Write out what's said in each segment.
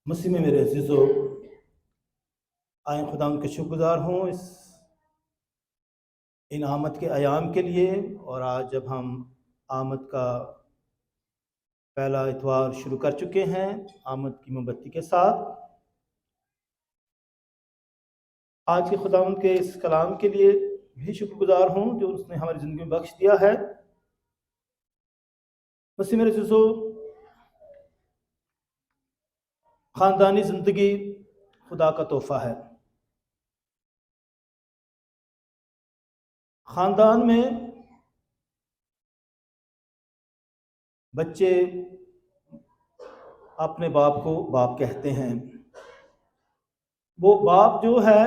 مسیح میں میرے عزیزو، آئیں خدا ان کے شکر گزار ہوں اس ان آمد کے ایام کے لیے۔ اور آج جب ہم آمد کا پہلا اتوار شروع کر چکے ہیں آمد کی موم بتی کے ساتھ، آج کے خداوند کے اس کلام کے لیے بھی شکر گزار ہوں جو اس نے ہماری زندگی میں بخش دیا ہے۔ مسیح میرے عزیزو، خاندانی زندگی خدا کا تحفہ ہے۔ خاندان میں بچے اپنے باپ کو باپ کہتے ہیں۔ وہ باپ جو ہے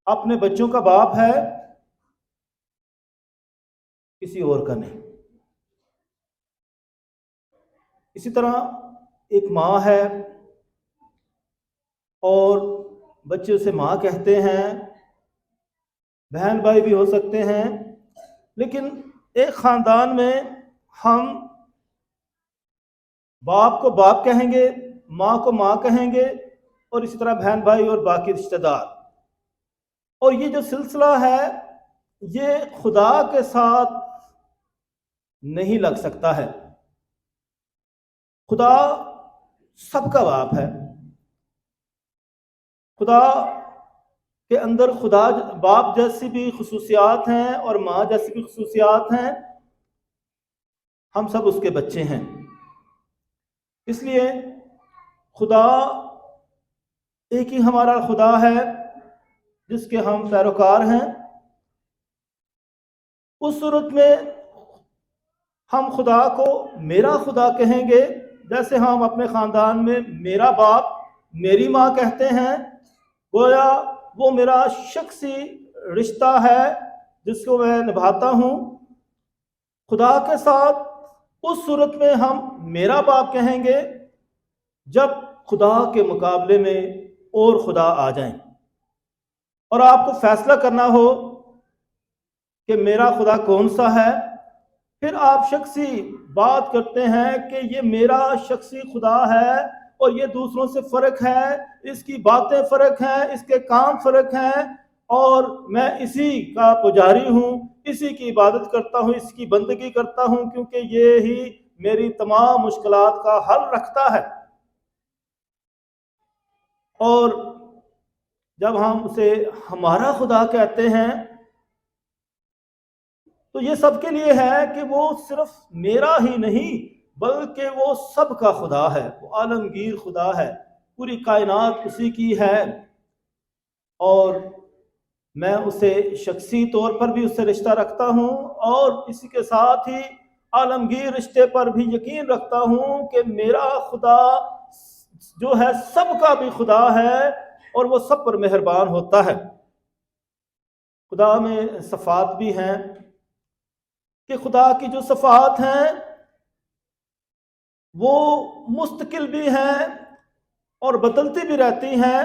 اپنے بچوں کا باپ ہے، کسی اور کا نہیں۔ اسی طرح ایک ماں ہے اور بچے اسے ماں کہتے ہیں، بہن بھائی بھی ہو سکتے ہیں، لیکن ایک خاندان میں ہم باپ کو باپ کہیں گے، ماں کو ماں کہیں گے، اور اسی طرح بہن بھائی اور باقی رشتہ دار۔ اور یہ جو سلسلہ ہے یہ خدا کے ساتھ نہیں لگ سکتا ہے۔ خدا سب کا باپ ہے۔ خدا کے اندر خدا باپ جیسی بھی خصوصیات ہیں اور ماں جیسی بھی خصوصیات ہیں۔ ہم سب اس کے بچے ہیں۔ اس لیے خدا ایک ہی ہمارا خدا ہے جس کے ہم پیروکار ہیں۔ اس صورت میں ہم خدا کو میرا خدا کہیں گے، جیسے ہم اپنے خاندان میں میرا باپ میری ماں کہتے ہیں، گویا وہ میرا شخصی رشتہ ہے جس کو میں نبھاتا ہوں۔ خدا کے ساتھ اس صورت میں ہم میرا باپ کہیں گے جب خدا کے مقابلے میں اور خدا آ جائیں اور آپ کو فیصلہ کرنا ہو کہ میرا خدا کون سا ہے۔ پھر آپ شخصی بات کرتے ہیں کہ یہ میرا شخصی خدا ہے اور یہ دوسروں سے فرق ہے، اس کی باتیں فرق ہیں، اس کے کام فرق ہیں، اور میں اسی کا پجاری ہوں، اسی کی عبادت کرتا ہوں، اس کی بندگی کرتا ہوں، کیونکہ یہ ہی میری تمام مشکلات کا حل رکھتا ہے۔ اور جب ہم اسے ہمارا خدا کہتے ہیں تو یہ سب کے لیے ہے کہ وہ صرف میرا ہی نہیں بلکہ وہ سب کا خدا ہے، وہ عالمگیر خدا ہے، پوری کائنات اسی کی ہے، اور میں اسے شخصی طور پر بھی اس سے رشتہ رکھتا ہوں اور اسی کے ساتھ ہی عالمگیر رشتے پر بھی یقین رکھتا ہوں کہ میرا خدا جو ہے سب کا بھی خدا ہے اور وہ سب پر مہربان ہوتا ہے۔ خدا میں صفات بھی ہیں کہ خدا کی جو صفات ہیں وہ مستقل بھی ہیں اور بدلتی بھی رہتی ہیں۔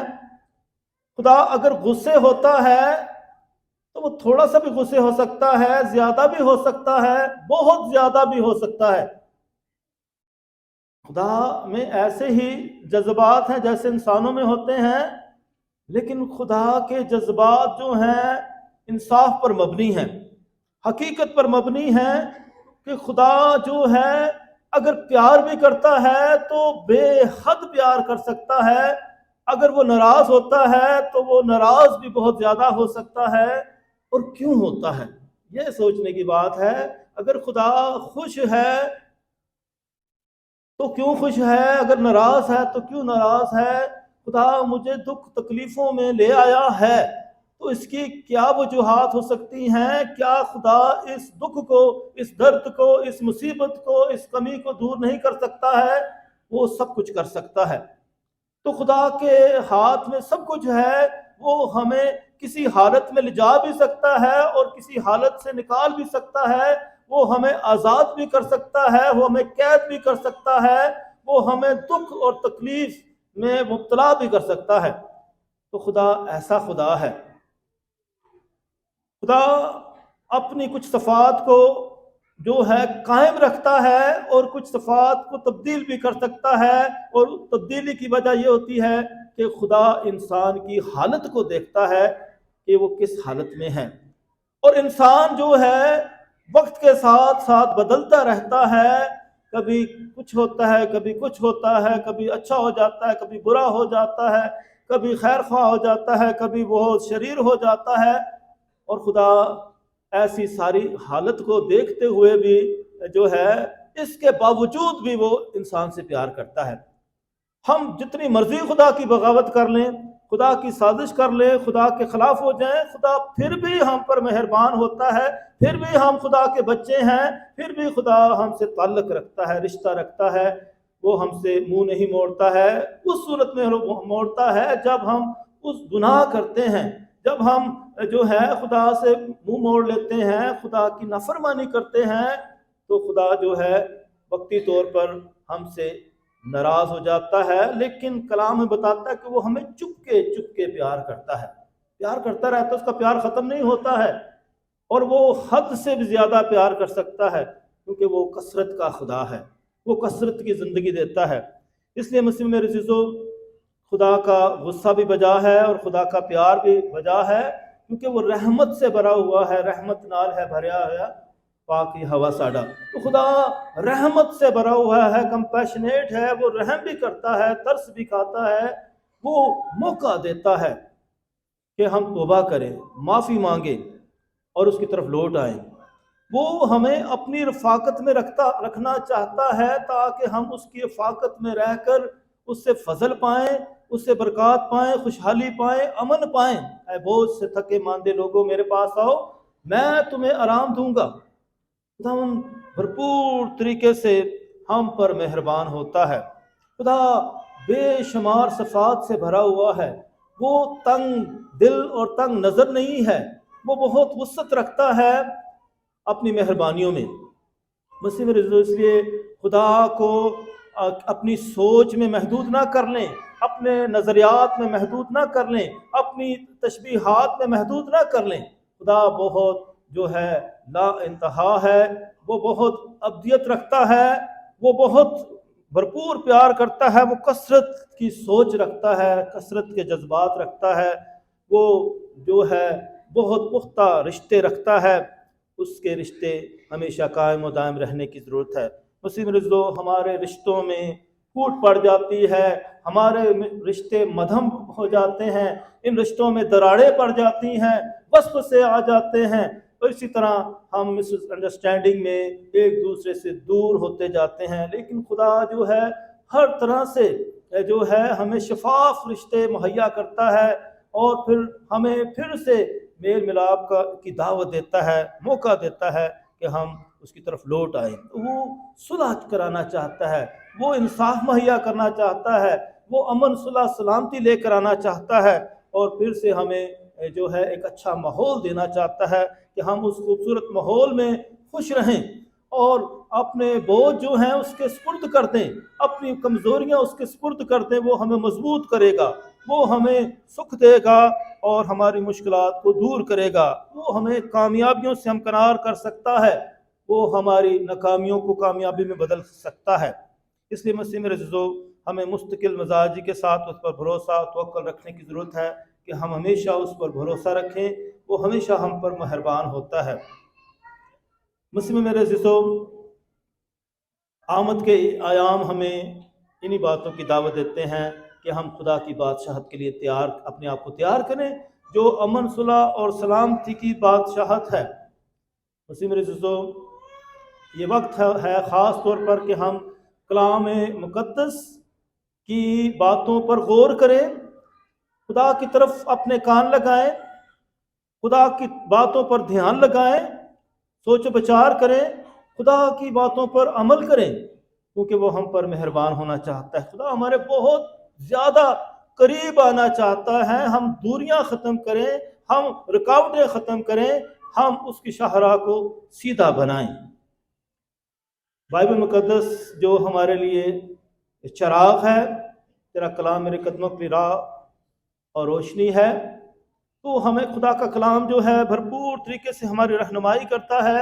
خدا اگر غصے ہوتا ہے تو وہ تھوڑا سا بھی غصے ہو سکتا ہے، زیادہ بھی ہو سکتا ہے، بہت زیادہ بھی ہو سکتا ہے۔ خدا میں ایسے ہی جذبات ہیں جیسے انسانوں میں ہوتے ہیں، لیکن خدا کے جذبات جو ہیں انصاف پر مبنی ہیں، حقیقت پر مبنی ہیں، کہ خدا جو ہے اگر پیار بھی کرتا ہے تو بے حد پیار کر سکتا ہے، اگر وہ ناراض ہوتا ہے تو وہ ناراض بھی بہت زیادہ ہو سکتا ہے۔ اور کیوں ہوتا ہے یہ سوچنے کی بات ہے۔ اگر خدا خوش ہے تو کیوں خوش ہے، اگر ناراض ہے تو کیوں ناراض ہے۔ خدا مجھے دکھ تکلیفوں میں لے آیا ہے تو اس کی کیا وجوہات ہو سکتی ہیں؟ کیا خدا اس دکھ کو، اس درد کو، اس مصیبت کو، اس کمی کو دور نہیں کر سکتا ہے؟ وہ سب کچھ کر سکتا ہے۔ تو خدا کے ہاتھ میں سب کچھ ہے۔ وہ ہمیں کسی حالت میں لے جا بھی سکتا ہے اور کسی حالت سے نکال بھی سکتا ہے۔ وہ ہمیں آزاد بھی کر سکتا ہے، وہ ہمیں قید بھی کر سکتا ہے، وہ ہمیں دکھ اور تکلیف میں مبتلا بھی کر سکتا ہے۔ تو خدا ایسا خدا ہے۔ خدا اپنی کچھ صفات کو جو ہے قائم رکھتا ہے اور کچھ صفات کو تبدیل بھی کر سکتا ہے، اور تبدیلی کی وجہ یہ ہوتی ہے کہ خدا انسان کی حالت کو دیکھتا ہے کہ وہ کس حالت میں ہے، اور انسان جو ہے وقت کے ساتھ ساتھ بدلتا رہتا ہے، کبھی کچھ ہوتا ہے، کبھی کچھ ہوتا ہے، کبھی اچھا ہو جاتا ہے، کبھی برا ہو جاتا ہے، کبھی خیر خواہ ہو جاتا ہے، کبھی بہت شریر ہو جاتا ہے، اور خدا ایسی ساری حالت کو دیکھتے ہوئے بھی جو ہے اس کے باوجود بھی وہ انسان سے پیار کرتا ہے۔ ہم جتنی مرضی خدا کی بغاوت کر لیں، خدا کی سازش کر لیں، خدا کے خلاف ہو جائیں، خدا پھر بھی ہم پر مہربان ہوتا ہے، پھر بھی ہم خدا کے بچے ہیں، پھر بھی خدا ہم سے تعلق رکھتا ہے، رشتہ رکھتا ہے، وہ ہم سے منہ نہیں موڑتا ہے۔ اس صورت میں موڑتا ہے جب ہم اس گناہ کرتے ہیں، جب ہم جو ہے خدا سے منہ موڑ لیتے ہیں، خدا کی نافرمانی کرتے ہیں، تو خدا جو ہے وقتی طور پر ہم سے ناراض ہو جاتا ہے، لیکن کلام میں بتاتا ہے کہ وہ ہمیں چپ کے پیار کرتا ہے، پیار کرتا رہتا ہے، اس کا پیار ختم نہیں ہوتا ہے، اور وہ حد سے بھی زیادہ پیار کر سکتا ہے، کیونکہ وہ کثرت کا خدا ہے، وہ کثرت کی زندگی دیتا ہے۔ اس لیے مسیح میرے عزیزو، خدا کا غصہ بھی بجا ہے اور خدا کا پیار بھی بجا ہے، کیونکہ وہ رحمت سے بھرا ہوا ہے، رحمت نال ہے بھریا ہوا پاکی ہوا ساڈا۔ تو خدا رحمت سے بھرا ہوا ہے، کمپیشنیٹ ہے، وہ رحم بھی کرتا ہے، ترس بھی کھاتا ہے، وہ موقع دیتا ہے کہ ہم توبہ کریں، معافی مانگیں اور اس کی طرف لوٹ آئیں۔ وہ ہمیں اپنی رفاقت میں رکھنا چاہتا ہے تاکہ ہم اس کی رفاقت میں رہ کر اس سے فضل پائیں، اس سے برکات پائیں، خوشحالی پائیں، امن پائیں۔ اے بوجھ سے تھکے ماندے لوگوں، میرے پاس آؤ، میں تمہیں آرام دوں گا۔ خدا بھرپور طریقے سے ہم پر مہربان ہوتا ہے۔ خدا بے شمار صفات سے بھرا ہوا ہے، وہ تنگ دل اور تنگ نظر نہیں ہے، وہ بہت وسعت رکھتا ہے اپنی مہربانیوں میں۔ مسیح میرے عزیزو، اس لیے خدا کو اپنی سوچ میں محدود نہ کر لیں، اپنے نظریات میں محدود نہ کر لیں، اپنی تشبیہات میں محدود نہ کر لیں۔ خدا بہت جو ہے لا انتہا ہے، وہ بہت ابدیت رکھتا ہے، وہ بہت بھرپور پیار کرتا ہے، وہ کثرت کی سوچ رکھتا ہے، کثرت کے جذبات رکھتا ہے، وہ جو ہے بہت پختہ رشتے رکھتا ہے۔ اس کے رشتے ہمیشہ قائم و دائم رہنے کی ضرورت ہے۔ مسیح میرے عزیزو، ہمارے رشتوں میں پھوٹ پڑ جاتی ہے، ہمارے رشتے مدھم ہو جاتے ہیں، ان رشتوں میں دراڑیں پڑ جاتی ہیں، وسوسے آ جاتے ہیں، اور اسی طرح ہم مس انڈرسٹینڈنگ میں ایک دوسرے سے دور ہوتے جاتے ہیں۔ لیکن خدا جو ہے ہر طرح سے جو ہے ہمیں شفاف رشتے مہیا کرتا ہے، اور پھر ہمیں پھر سے میل ملاپ کی دعوت دیتا ہے، موقع دیتا ہے کہ ہم اس کی طرف لوٹ آئیں۔ وہ صلح کرانا چاہتا ہے، وہ انصاف مہیا کرنا چاہتا ہے، وہ امن صلح سلامتی لے کر آنا چاہتا ہے، اور پھر سے ہمیں جو ہے ایک اچھا ماحول دینا چاہتا ہے کہ ہم اس خوبصورت ماحول میں خوش رہیں، اور اپنے بوجھ جو ہیں اس کے سپرد کر دیں، اپنی کمزوریاں اس کے سپرد کر دیں۔ وہ ہمیں مضبوط کرے گا، وہ ہمیں سکھ دے گا اور ہماری مشکلات کو دور کرے گا، وہ ہمیں کامیابیوں سے ہمکنار کر سکتا ہے، وہ ہماری ناکامیوں کو کامیابی میں بدل سکتا ہے۔ اس لیے مسیح میرے عزیزو، ہمیں مستقل مزاجی کے ساتھ اس پر بھروسہ توکل رکھنے کی ضرورت ہے کہ ہم ہمیشہ اس پر بھروسہ رکھیں، وہ ہمیشہ ہم پر مہربان ہوتا ہے۔ مسیح میرے عزیزو، آمد کے ایام ہمیں انہی باتوں کی دعوت دیتے ہیں کہ ہم خدا کی بادشاہت کے لیے اپنے آپ کو تیار کریں، جو امن صلح اور سلامتی کی بادشاہت ہے۔ مسیح میرے عزیزو، یہ وقت ہے خاص طور پر کہ ہم کلام مقدس کی باتوں پر غور کریں، خدا کی طرف اپنے کان لگائیں، خدا کی باتوں پر دھیان لگائیں، سوچ و بچار کریں، خدا کی باتوں پر عمل کریں، کیونکہ وہ ہم پر مہربان ہونا چاہتا ہے۔ خدا ہمارے بہت زیادہ قریب آنا چاہتا ہے، ہم دوریاں ختم کریں، ہم رکاوٹیں ختم کریں، ہم اس کی شاہراہ کو سیدھا بنائیں۔ بائبل مقدس جو ہمارے لیے چراغ ہے، تیرا کلام میرے قدموں کی راہ اور روشنی ہے، تو ہمیں خدا کا کلام جو ہے بھرپور طریقے سے ہماری رہنمائی کرتا ہے،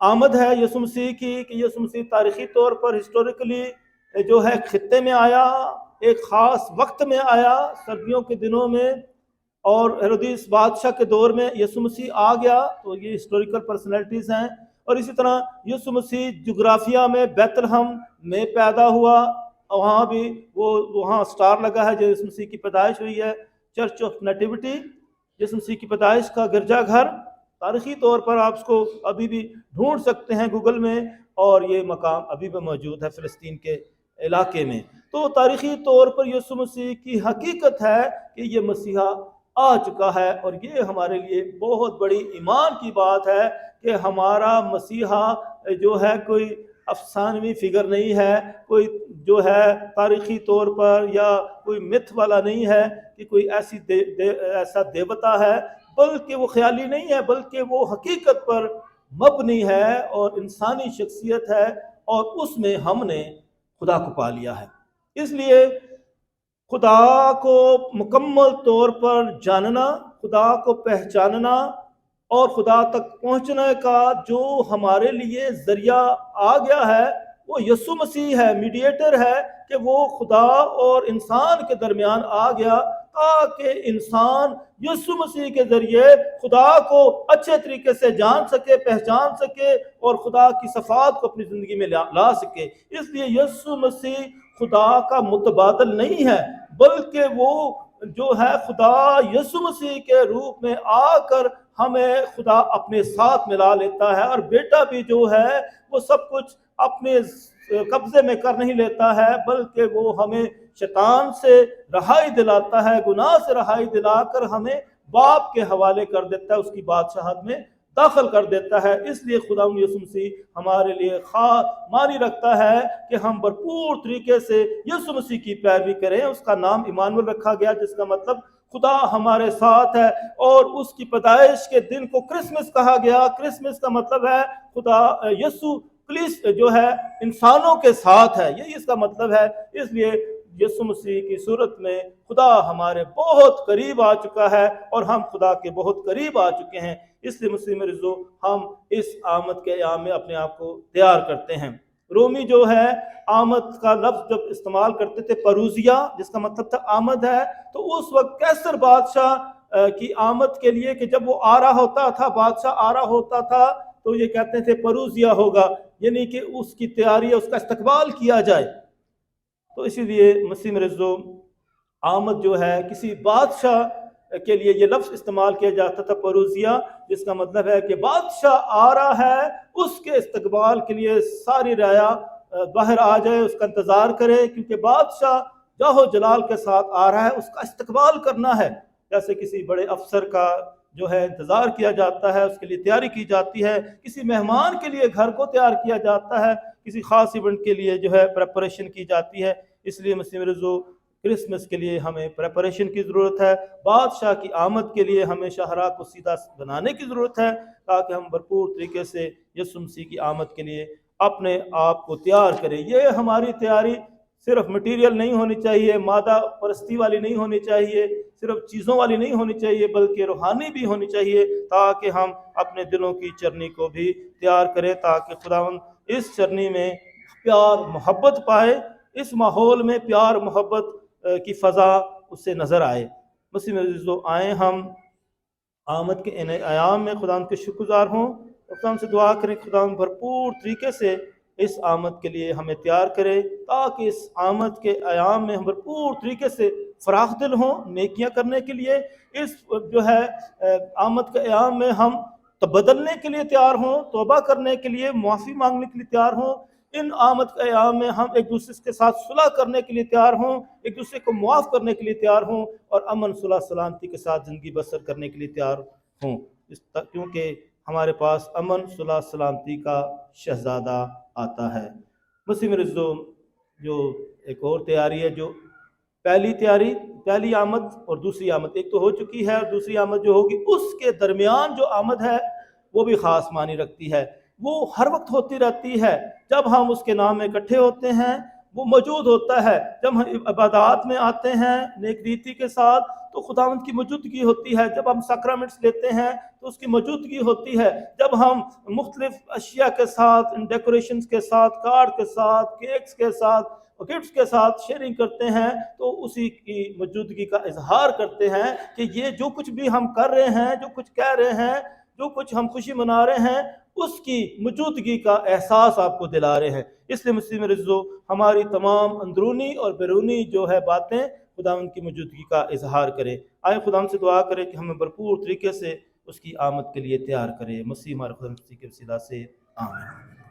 آمد ہے یسوع مسیح کی کہ یسوع مسیح تاریخی طور پر ہسٹوریکلی جو ہے خطے میں آیا، ایک خاص وقت میں آیا، سردیوں کے دنوں میں، اور ہیرودیس بادشاہ کے دور میں یسوع مسیح آ گیا. تو یہ ہسٹوریکل پرسنالٹیز ہیں. اور اسی طرح یسوع مسیح جغرافیہ میں بیت لحم میں پیدا ہوا، وہاں بھی وہاں سٹار لگا ہے جو یسوع مسیح کی پیدائش ہوئی ہے، چرچ آف نیٹیوٹی، یسوع مسیح کی پیدائش کا گرجا گھر. تاریخی طور پر آپ اس کو ابھی بھی ڈھونڈ سکتے ہیں گوگل میں، اور یہ مقام ابھی بھی موجود ہے فلسطین کے علاقے میں. تو تاریخی طور پر یسوع مسیح کی حقیقت ہے کہ یہ مسیحا آ چکا ہے، اور یہ ہمارے لیے بہت بڑی ایمان کی بات ہے کہ ہمارا مسیحا جو ہے کوئی افسانوی فگر نہیں ہے، کوئی جو ہے تاریخی طور پر یا کوئی متھ والا نہیں ہے کہ کوئی ایسا دیوتا ہے، بلکہ وہ خیالی نہیں ہے، بلکہ وہ حقیقت پر مبنی ہے اور انسانی شخصیت ہے، اور اس میں ہم نے خدا کو پا لیا ہے. اس لیے خدا کو مکمل طور پر جاننا، خدا کو پہچاننا اور خدا تک پہنچنے کا جو ہمارے لیے ذریعہ آ گیا ہے وہ یسوع مسیح ہے، میڈیٹر ہے کہ وہ خدا اور انسان کے درمیان آ گیا تاکہ انسان یسوع مسیح کے ذریعے خدا کو اچھے طریقے سے جان سکے، پہچان سکے اور خدا کی صفات کو اپنی زندگی میں لا سکے. اس لیے یسوع مسیح خدا کا متبادل نہیں ہے، بلکہ وہ جو ہے خدا یسوع مسیح کے روپ میں آ کر ہمیں خدا اپنے ساتھ ملا لیتا ہے. اور بیٹا بھی جو ہے وہ سب کچھ اپنے قبضے میں کر نہیں لیتا ہے، بلکہ وہ ہمیں شیطان سے رہائی دلاتا ہے، گناہ سے رہائی دلا کر ہمیں باپ کے حوالے کر دیتا ہے، اس کی بادشاہت میں داخل کر دیتا ہے. اس لیے خدا یسوع مسیح ہمارے لیے خاص معنی رکھتا ہے کہ ہم بھرپور طریقے سے یسوع مسیح کی پیروی کریں. اس کا نام ایمانویل رکھا گیا، جس کا مطلب خدا ہمارے ساتھ ہے، اور اس کی پیدائش کے دن کو کرسمس کہا گیا. کرسمس کا مطلب ہے خدا یسوع جو ہے انسانوں کے ساتھ ہے، یہی اس کا مطلب ہے. اس لیے یسوع مسیح کی صورت میں خدا ہمارے بہت قریب آ چکا ہے اور ہم خدا کے بہت قریب آ چکے ہیں. اس لیے مسیح میں رضو ہم اس آمد کے ایام میں اپنے آپ کو تیار کرتے ہیں. رومی جو ہے آمد کا لفظ جب استعمال کرتے تھے پروزیا، جس کا مطلب تھا آمد ہے، تو اس وقت کیسر بادشاہ کی آمد کے لیے کہ جب وہ آ رہا ہوتا تھا، بادشاہ آ رہا ہوتا تھا، تو یہ کہتے تھے پروزیا ہوگا، یعنی کہ اس کی تیاری، اس کا استقبال کیا جائے. تو اسی لیے مسیح میں رضو آمد جو ہے کسی بادشاہ کے لیے یہ لفظ استعمال کیا جاتا تھا پروزیا، جس کا مطلب ہے کہ بادشاہ آ رہا ہے، اس کے استقبال کے لیے ساری رعایا باہر آ جائے، اس کا انتظار کرے، کیونکہ بادشاہ جاہ و جلال کے ساتھ آ رہا ہے، اس کا استقبال کرنا ہے. جیسے کسی بڑے افسر کا جو ہے انتظار کیا جاتا ہے، اس کے لیے تیاری کی جاتی ہے، کسی مہمان کے لیے گھر کو تیار کیا جاتا ہے، کسی خاص ایونٹ کے لیے جو ہے پریپریشن کی جاتی ہے. اس لیے مسیح رضو کرسمس کے لیے ہمیں پریپریشن کی ضرورت ہے، بادشاہ کی آمد کے لیے ہمیں شاہراہ کو سیدھا بنانے کی ضرورت ہے، تاکہ ہم بھرپور طریقے سے یسوع مسیح کی آمد کے لیے اپنے آپ کو تیار کریں. یہ ہماری تیاری صرف مٹیریل نہیں ہونی چاہیے، مادہ پرستی والی نہیں ہونی چاہیے، صرف چیزوں والی نہیں ہونی چاہیے، بلکہ روحانی بھی ہونی چاہیے، تاکہ ہم اپنے دلوں کی چرنی کو بھی تیار کریں، تاکہ خداوند اس چرنی میں پیار محبت پائے، اس ماحول میں پیار محبت کی فضا اس سے نظر آئے. مسیح میں عزیزو، آئیں ہم آمد کے ان ایام میں خداوند کے شکر گزار ہوں، خداوند سے دعا کریں خداوند بھرپور طریقے سے اس آمد کے لیے ہمیں تیار کرے، تاکہ اس آمد کے ایام میں ہم بھرپور طریقے سے فراخ دل ہوں نیکیاں کرنے کے لیے، اس جو ہے آمد کے ایام میں ہم بدلنے کے لیے تیار ہوں، توبہ کرنے کے لیے، معافی مانگنے کے لیے تیار ہوں. ان آمد کے ایام میں ہم ایک دوسرے کے ساتھ صلح کرنے کے لیے تیار ہوں، ایک دوسرے کو معاف کرنے کے لیے تیار ہوں، اور امن صلح سلامتی کے ساتھ زندگی بسر کرنے کے لیے تیار ہوں، کیونکہ ہمارے پاس امن صلح سلامتی کا شہزادہ آتا ہے. مسیح میں عزیزو، جو ایک اور تیاری ہے، جو پہلی آمد اور دوسری آمد ایک تو ہو چکی ہے، اور دوسری آمد جو ہوگی اس کے درمیان جو آمد ہے وہ بھی خاص معنی رکھتی ہے. وہ ہر وقت ہوتی رہتی ہے جب ہم اس کے نام میں اکٹھے ہوتے ہیں، وہ موجود ہوتا ہے۔ جب ہم عبادات میں آتے ہیں نیک ریتی کے ساتھ تو خداوند کی موجودگی ہوتی ہے۔ جب ہم سیکرامنٹس لیتے ہیں تو اس کی موجودگی ہوتی ہے۔ جب ہم مختلف اشیاء کے ساتھ، ڈیکوریشنز کے ساتھ، کارڈ کے ساتھ، کیکس کے ساتھ، گفٹس کے ساتھ شیئرنگ کرتے ہیں تو اسی کی موجودگی کا اظہار کرتے ہیں کہ یہ جو کچھ بھی ہم کر رہے ہیں، جو کچھ کہہ رہے ہیں، جو کچھ ہم خوشی منا رہے ہیں، اس کی موجودگی کا احساس آپ کو دلا رہے ہیں۔ اس لیے مسلم عزیزو، ہماری تمام اندرونی اور بیرونی جو ہے باتیں خداوند کی موجودگی کا اظہار کرے۔ آئے خداوند سے دعا کرے کہ ہمیں بھرپور طریقے سے اس کی آمد کے لیے تیار کرے۔ مسیح ہمارے خدا مسیح کے وسیلہ سے آمین۔